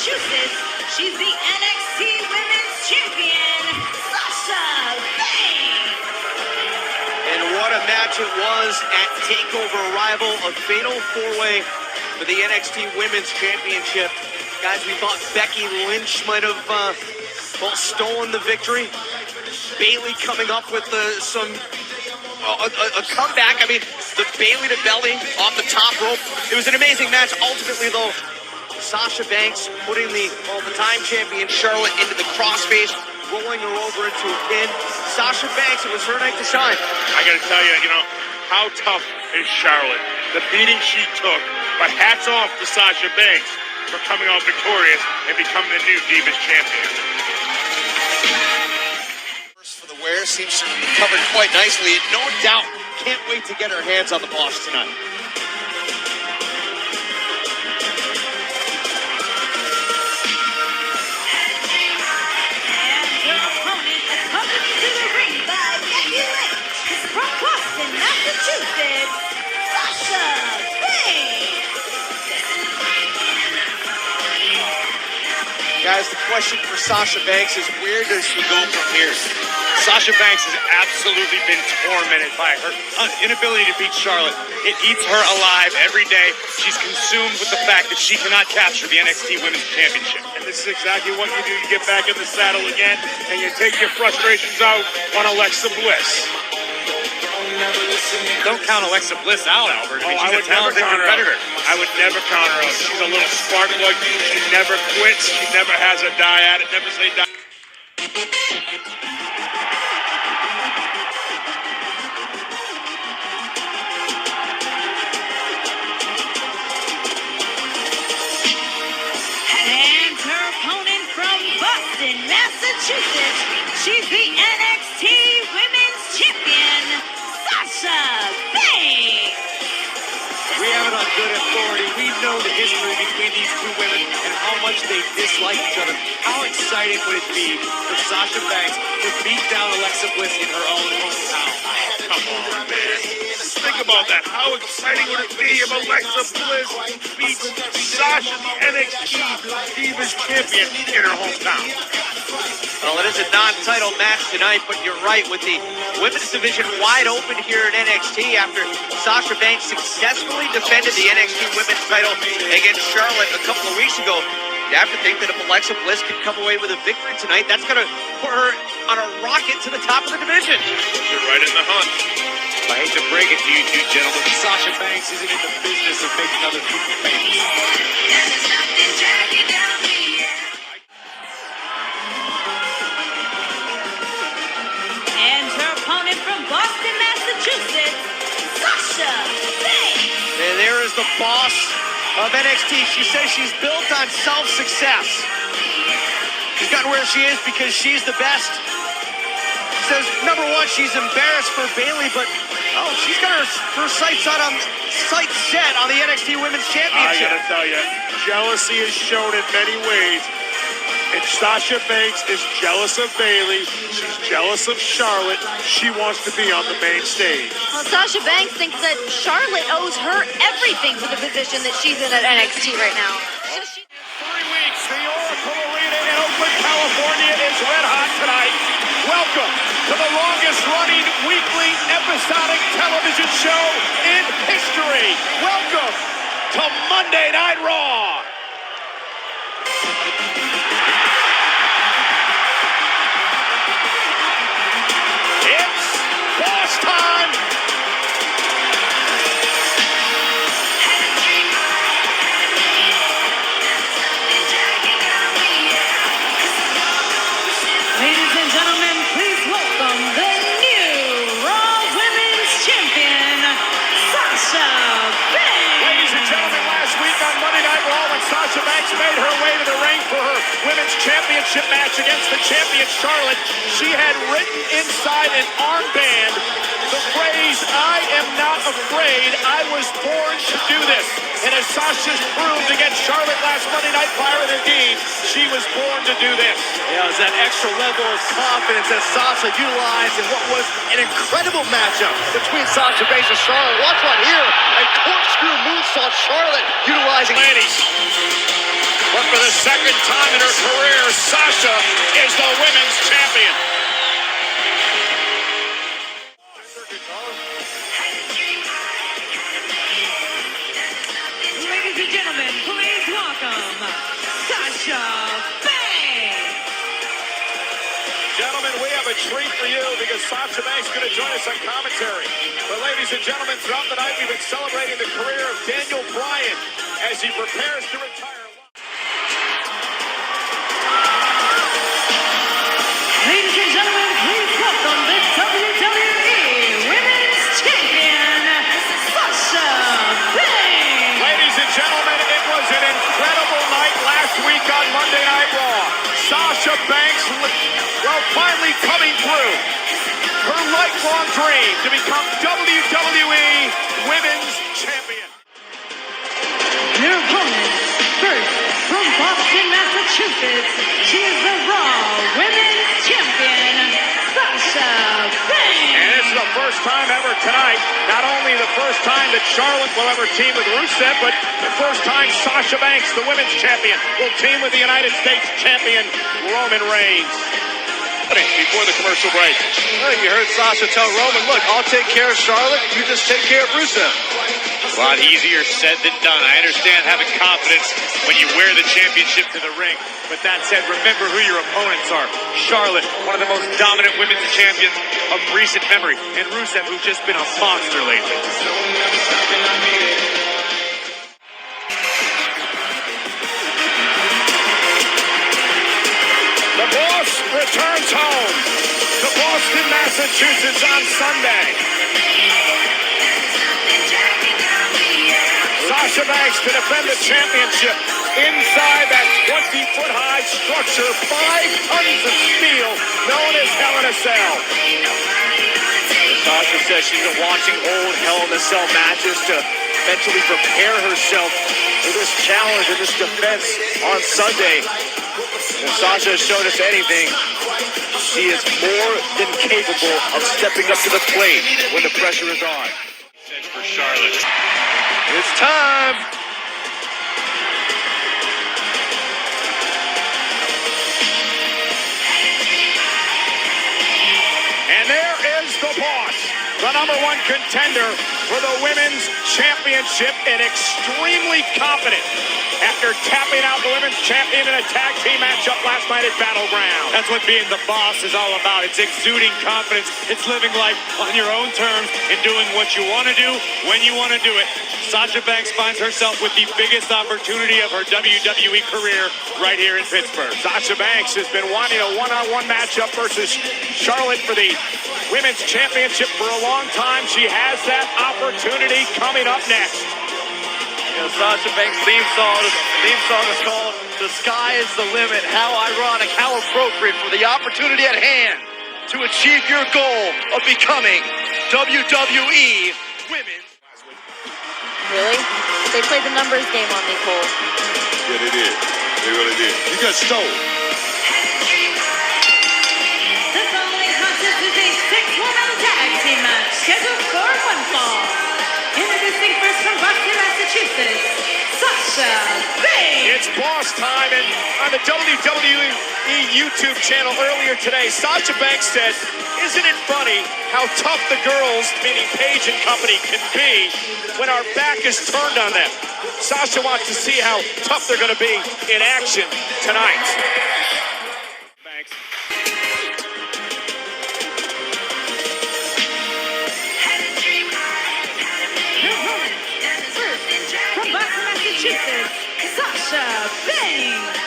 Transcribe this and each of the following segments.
Massachusetts, she's the NXT Women's Champion, Sasha Banks. And what a match it was at TakeOver Arrival, a fatal four-way for the NXT Women's Championship. Guys, we thought Becky Lynch might have stolen the victory. Bayley coming up with a comeback. I mean, the Bayley to belly off the top rope. It was an amazing match. Ultimately, though, Sasha Banks putting the time champion Charlotte into the crossface, rolling her over into a pin. Sasha Banks, it was her night to shine. I got to tell you, how tough is Charlotte? The beating she took, but hats off to Sasha Banks for coming out victorious and becoming the new Divas champion. For the wear, seems to have recovered quite nicely, and no doubt can't wait to get her hands on the boss tonight. Massachusetts, Sasha Banks. Guys, the question for Sasha Banks is, where does she go from here? Sasha Banks has absolutely been tormented by her inability to beat Charlotte. It eats her alive every day. She's consumed with the fact that she cannot capture the NXT Women's Championship. And this is exactly what you do. You get back in the saddle again, and you take your frustrations out on Alexa Bliss. Don't count Alexa Bliss out, Albert. I mean, she's I would a talented never competitor. I would never count her out. She's a little spark plug. She never quits. She never has a die at it. Never say die. And her opponent from Boston, Massachusetts, she's the NXT Women's Champion, Sasha Banks. We have it on good authority. We know the history between these two women and how much they dislike each other. How exciting would it be for Sasha Banks to beat down Alexa Bliss in her own hometown? Come on, man. Think about that. How exciting would it be if Alexa Bliss beats Sasha, the NXT Divas champion, in her hometown? Well, it is a non-title match tonight, but you're right, with the women's division wide open here at NXT after Sasha Banks successfully defended the NXT women's title against Charlotte a couple of weeks ago. You have to think that if Alexa Bliss can come away with a victory tonight, that's going to put her on a rocket to the top of the division. You're right in the hunt. I hate to break it to you two gentlemen, but Sasha Banks isn't in the business of making other people famous. And her opponent from Boston, Massachusetts, Sasha Banks. And there is the boss of NXT. She says she's built on self-success. She's gotten where she is because she's the best. She says, number one, she's embarrassed for Bayley, but she's got her sights set on the NXT Women's Championship. I gotta tell you, jealousy is shown in many ways. And Sasha Banks is jealous of Bayley. She's jealous of Charlotte. She wants to be on the main stage. Well, Sasha Banks thinks that Charlotte owes her everything for the position that she's in at NXT right now. 3 weeks, the Oracle Arena in Oakland, California is red hot tonight. Welcome to the longest running weekly episodic television show in history. Welcome to Monday Night Raw. It's boss time. Ladies and gentlemen, please welcome the new Raw Women's Champion, Sasha Banks. Ladies and gentlemen, last week on Monday Night Raw, when Sasha Banks made her way to the ring for her women's championship match against the champion Charlotte, she had written inside an armband the phrase, "I am not afraid, I was born to do this." And as Sasha's proved against Charlotte last Monday Night Fire, and indeed, she was born to do this. Yeah, it was that extra level of confidence that Sasha utilized in what was an incredible matchup between Sasha Banks and Charlotte. Watch right here, a corkscrew moonsault. Charlotte utilizing. Ladies, But for the second time in her career, Sasha is the women's champion. Ladies and gentlemen, please welcome Sasha Banks. Gentlemen, we have a treat for you because Sasha Banks is going to join us on commentary. But ladies and gentlemen, throughout the night, we've been celebrating the career of Daniel Bryan as he prepares to retire. Ladies and gentlemen, please welcome the WWE Women's Champion, Sasha Banks. Ladies and gentlemen, it was an incredible night last week on Monday Night Raw. Sasha Banks, well, finally coming through her lifelong dream to become WWE Women's Champion. Your opponent, first from Boston, Massachusetts, she is the Raw Women's Champion, Sasha Banks. And this is the first time ever tonight, not only the first time that Charlotte will ever team with Rusev, but the first time Sasha Banks, the Women's Champion, will team with the United States Champion, Roman Reigns. Before the commercial break. Well, you heard Sasha tell Roman, look, I'll take care of Charlotte, you just take care of Rusev. A lot easier said than done. I understand having confidence when you wear the championship to the ring. But that said, remember who your opponents are. Charlotte, one of the most dominant women's champions of recent memory. And Rusev, who's just been a monster lately. The boss returns home to Boston, Massachusetts on Sunday. Sasha Banks to defend the championship inside that 20-foot-high structure, 5 tons of steel known as Hell in a Cell. Sasha says she's been watching old Hell in a Cell matches to mentally prepare herself for this challenge and this defense on Sunday. If Sasha has shown us anything, she is more than capable of stepping up to the plate when the pressure is on. For Charlotte. It's time. And there is the boss, the #1 contender for the Women's Championship, and extremely confident after tapping out the Women's Champion in a tag team matchup last night at Battleground. That's what being the boss is all about. It's exuding confidence. It's living life on your own terms and doing what you want to do when you want to do it. Sasha Banks finds herself with the biggest opportunity of her WWE career right here in Pittsburgh. Sasha Banks has been wanting a one-on-one matchup versus Charlotte for the Women's Championship for a long time. She has that opportunity coming up next. Sasha Banks' theme song is called "The Sky Is the Limit." How ironic, how appropriate for the opportunity at hand to achieve your goal of becoming WWE Women's. Really? They played the numbers game on me, Cole. Yeah, they did. They really did. You got stole. The following contest is a 6-woman tag team match scheduled for one fall. Introducing first from Boston, Massachusetts, Sasha Banks. It's boss time, and on the WWE YouTube channel earlier today, Sasha Banks said, "Isn't it funny how tough the girls, meaning Paige and company, can be when our back is turned on them?" Sasha wants to see how tough they're going to be in action tonight. Banks. Your opponent, first from Boston, Massachusetts, Sasha Banks.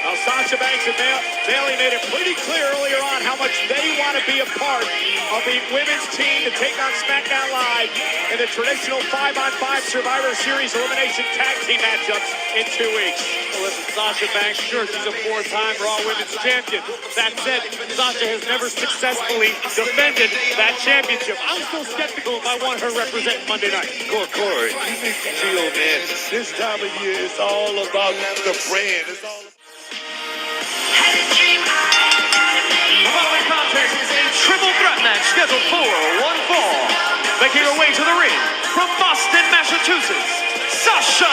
Now, Sasha Banks and Bayley made it pretty clear earlier on how much they want to be a part of the women's team to take on SmackDown Live in the traditional 5-on-5 Survivor Series elimination tag team matchups in 2 weeks. Well, listen, Sasha Banks, sure, she's a 4-time Raw Women's Champion. That said, Sasha has never successfully defended that championship. I'm still skeptical if I want her representing Monday night. Corey, you need to chill, man. This time of year, it's all about the brand. It's all The following contest is a triple threat match scheduled for one fall. Making her way to the ring from Boston, Massachusetts, Sasha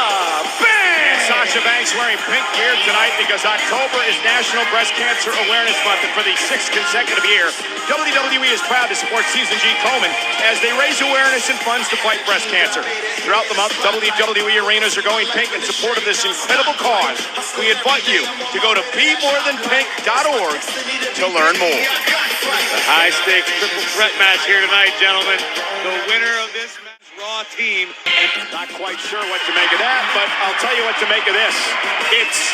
Banks! Sasha Banks wearing pink gear tonight because October is National Breast Cancer Awareness Month, and for the 6th consecutive year, WWE is proud to support Season G. Coleman as they raise awareness and funds to fight breast cancer. Throughout the month, WWE arenas are going pink in support of this incredible cause. We invite you to go to bemorethanpink.org to learn more. The high-stakes triple threat match here tonight, gentlemen. The winner of this match, Raw team. Not quite sure what to make of that, but I'll tell you what to make of this. It's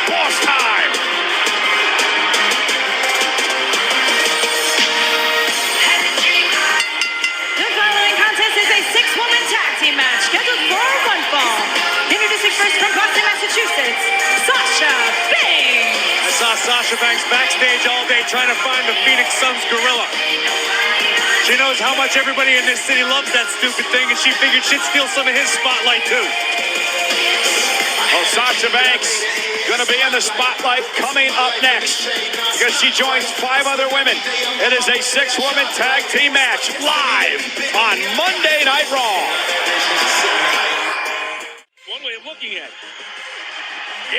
boss time! The following contest is a six-woman tag team match scheduled for one fall. Introducing first from Boston, Massachusetts, Sasha Banks. I saw Sasha Banks backstage all day trying to find the Phoenix Suns gorilla. She knows how much everybody in this city loves that stupid thing, and she figured she'd steal some of his spotlight too. Well, Sasha Banks gonna be in the spotlight coming up next because she joins 5 other women. It is a 6-woman tag team match live on Monday Night Raw. One way of looking at it.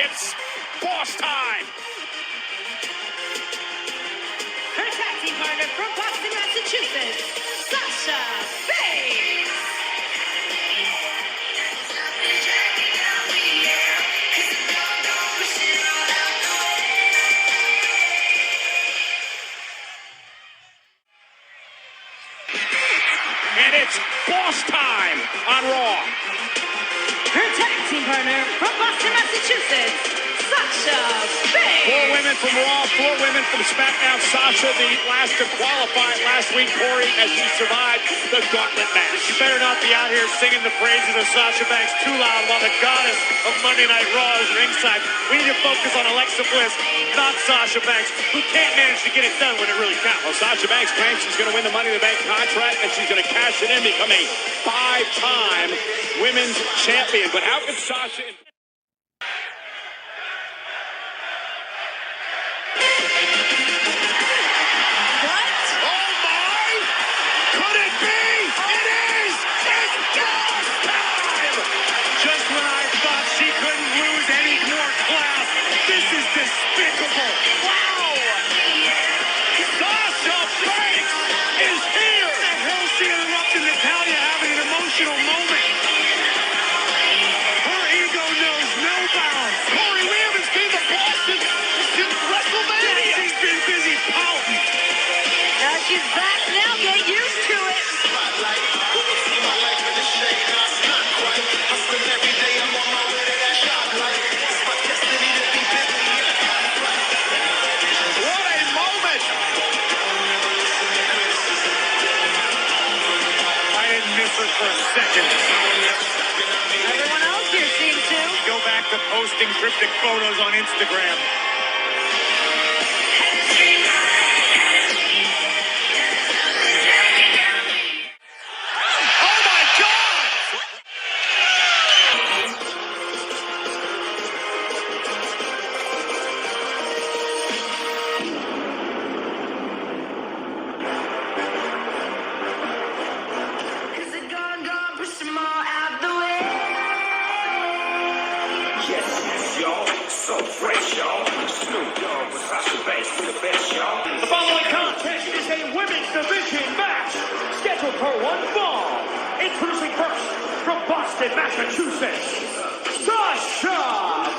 It's boss time. Her tag team partner from Boston, Massachusetts, Sasha Banks. And it's boss time on Raw. Her tag team partner from Boston, Massachusetts, Sasha Banks. 4 women from Raw, 4 women from SmackDown. Sasha, the last to qualify last week, Corey, as she survived the gauntlet match. You better not be out here singing the praises of Sasha Banks too loud while the goddess of Monday Night Raw is ringside. We need to focus on Alexa Bliss, not Sasha Banks, who can't manage to get it done when it really counts. Well, Sasha Banks claims she's going to win the Money in the Bank contract, and she's going to cash it in, become a 5-time women's champion. But how can Sasha... Just when I thought she couldn't lose any more class, this is despicable. Wow! Sasha Banks is here! The hell she interrupted Natalia having an emotional moment. Her ego knows no bounds. Corey, we haven't seen the boss since WrestleMania. She's been busy pouting. Now she's back now. Get used to it. What a moment! I didn't miss her for a second. Everyone else here seems to. Go back to posting cryptic photos on Instagram. Oh my God! Is it gone, push them all out the way? Yes, y'all. So fresh, y'all. Snoop Dogg with Sasha Banks for the best, y'all. The following contest is a women's division match scheduled for one fall. Introducing first from Boston, Massachusetts, Sasha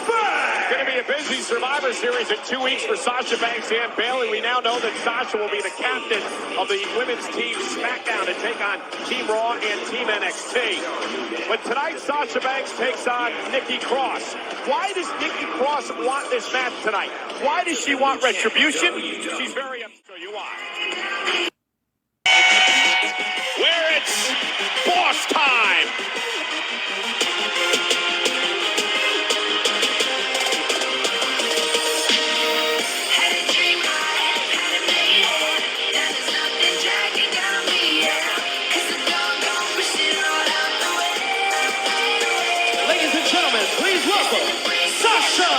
Banks. Going to be a busy Survivor Series in 2 weeks for Sasha Banks and Bayley. We now know that Sasha will be the captain of the women's team SmackDown to take on Team Raw and Team NXT. But tonight, Sasha Banks takes on Nikki Cross. Why does Nikki Cross want this match tonight? Why does she want retribution? She's very upset. Show you why. Where it's boss time. Ladies and gentlemen, please welcome Sasha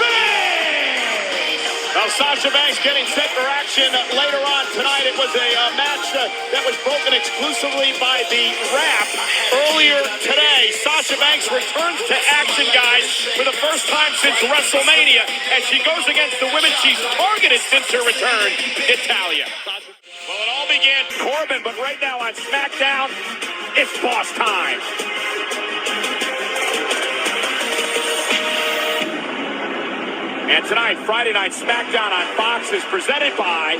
Banks. Well, Sasha Banks getting set for action later on tonight. It was a match that was broken exclusively by the rap. Earlier today, Sasha Banks returns to action, guys, for the first time since WrestleMania, as she goes against the women she's targeted since her return, Italia. Well, it all began Corbin, but right now on SmackDown, it's boss time. And tonight, Friday Night SmackDown on Fox is presented by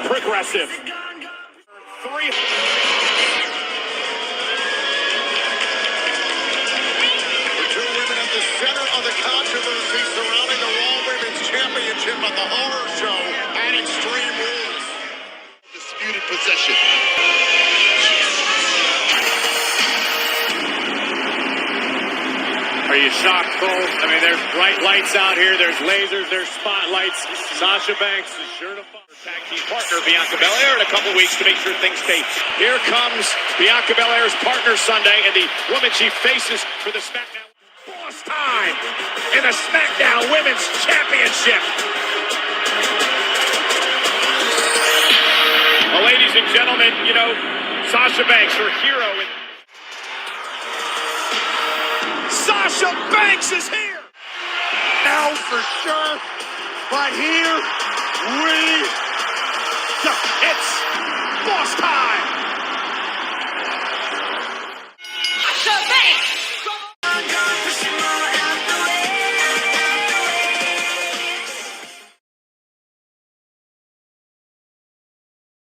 Progressive. Three. The two women at the center of the controversy surrounding the Raw Women's Championship on the Horror Show at Extreme Rules. Disputed possession. Are you shocked, Cole? I mean, there's bright lights out here. There's lasers. There's spotlights. Sasha Banks is sure to find her tag team partner, Bianca Belair, in a couple weeks to make sure things stay. Here comes Bianca Belair's partner Sunday, and the woman she faces for the SmackDown. Boss time in the SmackDown Women's Championship. Well, ladies and gentlemen, you know, Sasha Banks, her hero. Sasha Banks is here! Now for sure, but here we go. It's boss time!